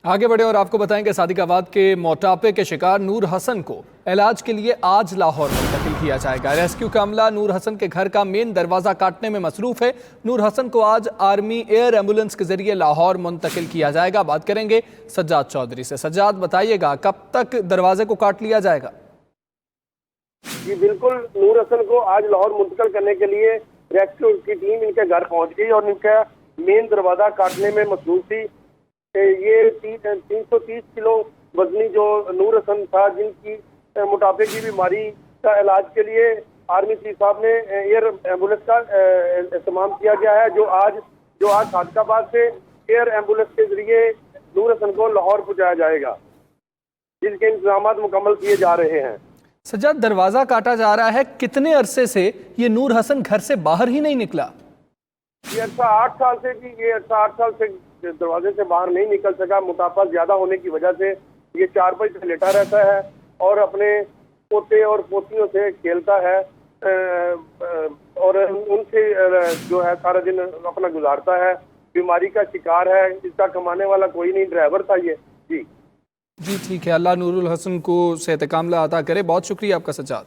आगे बढ़े और आपको बताएंगे सादिकाबाद के मोटापे के शिकार नूर हसन को इलाज के लिए आज लाहौर मुंतकिल किया जाएगा। रेस्क्यू का अमला नूर हसन के घर का मेन दरवाजा काटने में मसरूफ है। नूर हसन को आज आर्मी एयर एम्बुलेंस के जरिए लाहौर मुंतकिल किया जाएगा। बात करेंगे सज्जाद चौधरी से। सज्जाद, बताइएगा कब तक दरवाजे को काट लिया जाएगा? जी बिल्कुल, नूर हसन को आज लाहौर मुंतकिल करने के लिए रेस्क्यू की टीम इनके घर पहुंच गई और इनका मेन दरवाजा काटने में मसरूफ थी। ये 330 किलो वजनी जो नूर हसन था, जिनकी मोटापे की बीमारी का इलाज के लिए आर्मी चीफ साहब ने एयर एम्बुलेंस का इस्तेमाल किया गया है, जो आज सादिकाबाद से एयर एम्बुलेंस के जरिए नूर हसन को लाहौर पहुंचाया जाएगा, जिसके इंतजाम मुकम्मल किए जा रहे हैं। सज्जाद, दरवाजा काटा जा रहा है, कितने अरसे से ये नूर हसन घर से बाहर ही नहीं निकला? ये 8 साल से दरवाजे से बाहर नहीं निकल सका। मोटापा ज्यादा होने की वजह से ये चारपाई पे लेटा रहता है और अपने पोते और पोतियों से खेलता है और उनसे जो है सारा दिन अपना गुजारता है। बीमारी का शिकार है, इसका कमाने वाला कोई नहीं, ड्राइवर था ये। जी ठीक है, अल्लाह नूरुल हसन को सेहत कामला अता करे। बहुत शुक्रिया आपका सज्जाद।